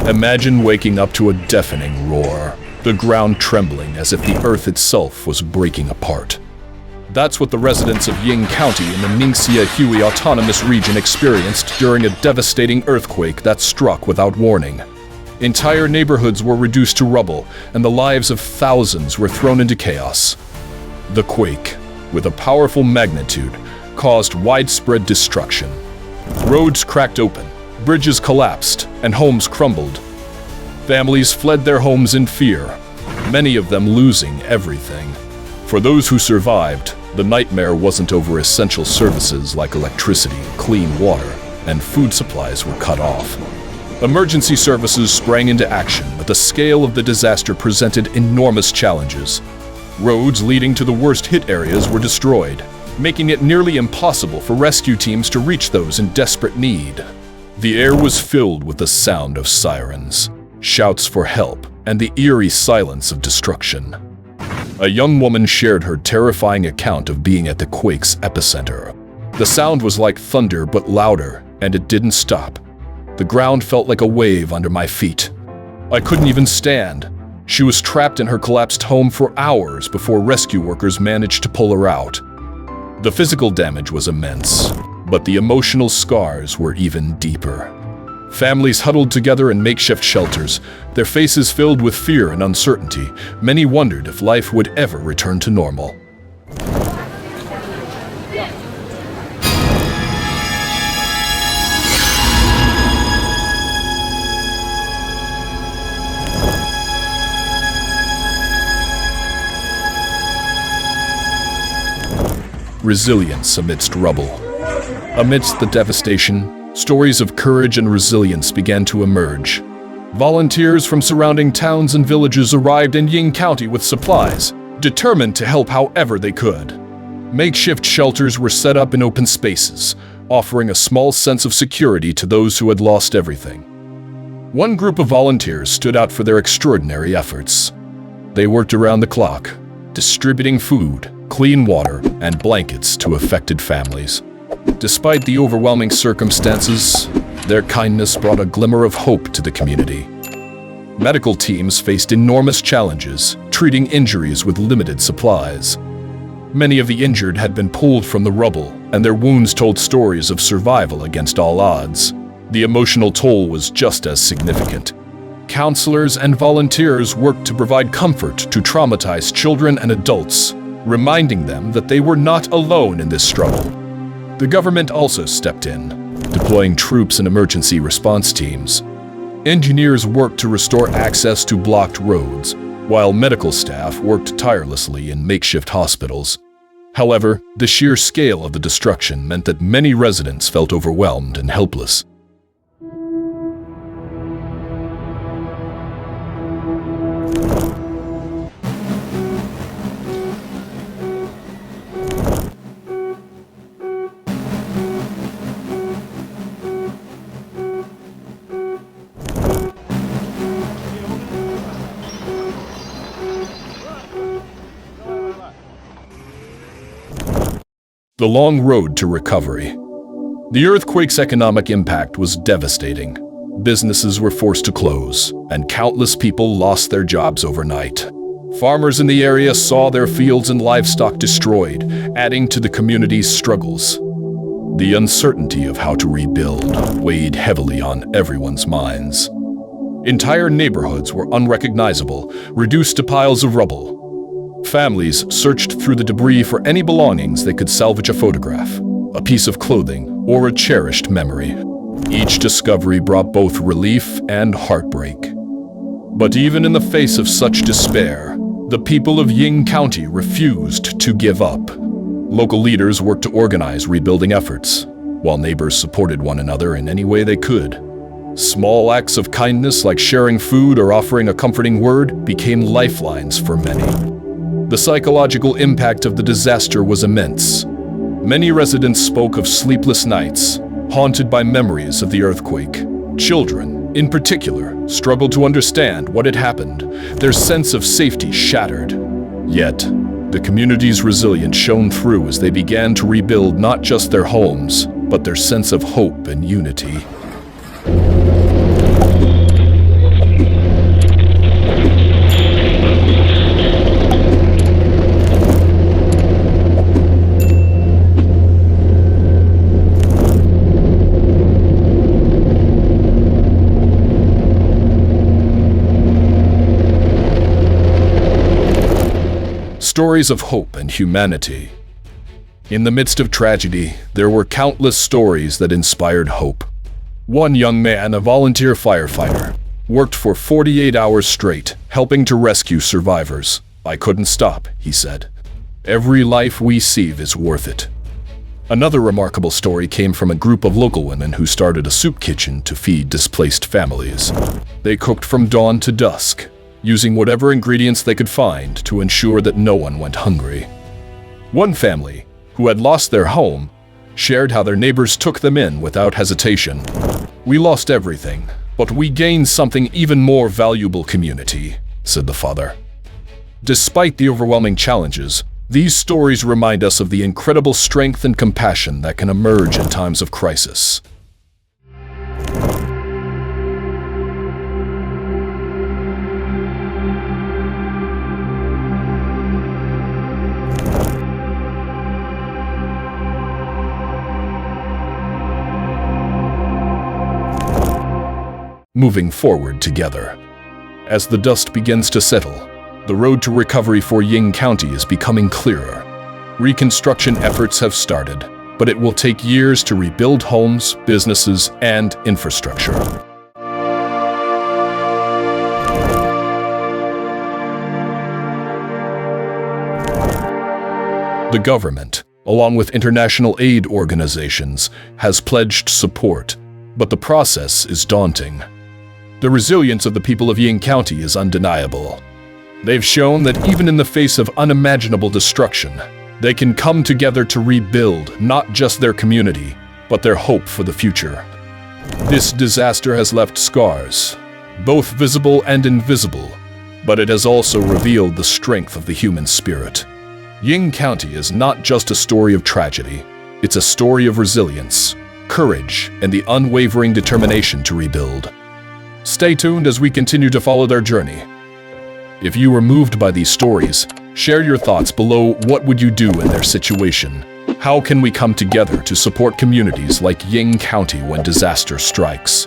Imagine waking up to a deafening roar, the ground trembling as if the earth itself was breaking apart. That's what the residents of Ying County in the Ningxia-Hui Autonomous Region experienced during a devastating earthquake that struck without warning. Entire neighborhoods were reduced to rubble, and the lives of thousands were thrown into chaos. The quake, with a powerful magnitude, caused widespread destruction. Roads cracked open, bridges collapsed, and homes crumbled. Families fled their homes in fear, many of them losing everything. For those who survived, the nightmare wasn't over essential services like electricity, clean water, and food supplies were cut off. Emergency services sprang into action, but the scale of the disaster presented enormous challenges. Roads leading to the worst-hit areas were destroyed, making it nearly impossible for rescue teams to reach those in desperate need. The air was filled with the sound of sirens, shouts for help, and the eerie silence of destruction. A young woman shared her terrifying account of being at the quake's epicenter. The sound was like thunder but louder, and it didn't stop. The ground felt like a wave under my feet. I couldn't even stand. She was trapped in her collapsed home for hours before rescue workers managed to pull her out. The physical damage was immense, but the emotional scars were even deeper. Families huddled together in makeshift shelters, their faces filled with fear and uncertainty. Many wondered if life would ever return to normal. Resilience amidst rubble. Amidst the devastation, stories of courage and resilience began to emerge. Volunteers from surrounding towns and villages arrived in Ying County with supplies, determined to help however they could. Makeshift shelters were set up in open spaces, offering a small sense of security to those who had lost everything. One group of volunteers stood out for their extraordinary efforts. They worked around the clock, distributing food, clean water, and blankets to affected families. Despite the overwhelming circumstances, their kindness brought a glimmer of hope to the community. Medical teams faced enormous challenges, treating injuries with limited supplies. Many of the injured had been pulled from the rubble, and their wounds told stories of survival against all odds. The emotional toll was just as significant. Counselors and volunteers worked to provide comfort to traumatized children and adults, reminding them that they were not alone in this struggle. The government also stepped in, deploying troops and emergency response teams. Engineers worked to restore access to blocked roads, while medical staff worked tirelessly in makeshift hospitals. However, the sheer scale of the destruction meant that many residents felt overwhelmed and helpless. The long road to recovery. The earthquake's economic impact was devastating. Businesses were forced to close, and countless people lost their jobs overnight. Farmers in the area saw their fields and livestock destroyed, adding to the community's struggles. The uncertainty of how to rebuild weighed heavily on everyone's minds. Entire neighborhoods were unrecognizable, reduced to piles of rubble. Families searched through the debris for any belongings they could salvage: a photograph, a piece of clothing, or a cherished memory. Each discovery brought both relief and heartbreak. But even in the face of such despair, the people of Ying County refused to give up. Local leaders worked to organize rebuilding efforts, while neighbors supported one another in any way they could. Small acts of kindness like sharing food or offering a comforting word became lifelines for many. The psychological impact of the disaster was immense. Many residents spoke of sleepless nights, haunted by memories of the earthquake. Children, in particular, struggled to understand what had happened, their sense of safety shattered. Yet, The community's resilience shone through as they began to rebuild not just their homes, but their sense of hope and unity. Stories of hope and humanity. In the midst of tragedy, there were countless stories that inspired hope. One young man, a volunteer firefighter, worked for 48 hours straight, helping to rescue survivors. "I couldn't stop," he said. "Every life we save is worth it." Another remarkable story came from a group of local women who started a soup kitchen to feed displaced families. They cooked from dawn to dusk, using whatever ingredients they could find to ensure that no one went hungry. One family, who had lost their home, shared how their neighbors took them in without hesitation. "We lost everything, but we gained something even more valuable: community," said the father. Despite the overwhelming challenges, these stories remind us of the incredible strength and compassion that can emerge in times of crisis. Moving forward together. As the dust begins to settle, the road to recovery for Ying County is becoming clearer. Reconstruction efforts have started, but it will take years to rebuild homes, businesses, and infrastructure. The government, along with international aid organizations, has pledged support, but the process is daunting. The resilience of the people of Ying County is undeniable. They've shown that even in the face of unimaginable destruction, they can come together to rebuild not just their community, but their hope for the future. This disaster has left scars, both visible and invisible, but it has also revealed the strength of the human spirit. Ying County is not just a story of tragedy, it's a story of resilience, courage, and the unwavering determination to rebuild. Stay tuned as we continue to follow their journey. If you were moved by these stories, share your thoughts below. What would you do in their situation? How can we come together to support communities like Ying County when disaster strikes?